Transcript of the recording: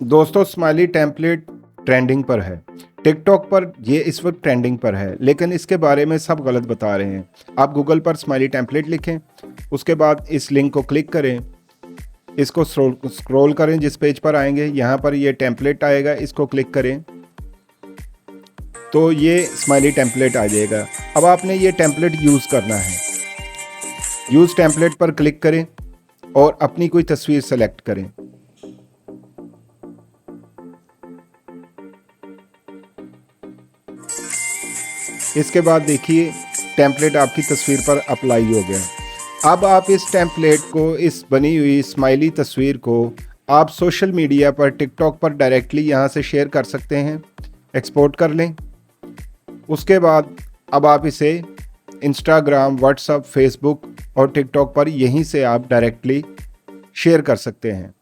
दोस्तों smiley template trending पर है। टिकटॉक पर ये इस वक्त ट्रेंडिंग पर है, लेकिन इसके बारे में सब गलत बता रहे हैं। आप गूगल पर स्माइली टेम्पलेट लिखें, उसके बाद इस लिंक को क्लिक करें, इसको स्क्रॉल करें, जिस पेज पर आएंगे यहाँ पर ये टेम्पलेट आएगा, इसको क्लिक करें तो ये स्माइली टेम्पलेट आ जाएगा। अब आपने ये टेम्पलेट यूज़ करना है। यूज़ टेम्पलेट पर क्लिक करें और अपनी कोई तस्वीर सेलेक्ट करें। इसके बाद देखिए टेम्पलेट आपकी तस्वीर पर अप्लाई हो गया। अब आप इस टेम्पलेट को, इस बनी हुई स्माइली तस्वीर को आप सोशल मीडिया पर, टिकटॉक पर डायरेक्टली यहाँ से शेयर कर सकते हैं। एक्सपोर्ट कर लें। उसके बाद अब आप इसे इंस्टाग्राम, व्हाट्सएप, फेसबुक और टिकटॉक पर यहीं से आप डायरेक्टली शेयर कर सकते हैं।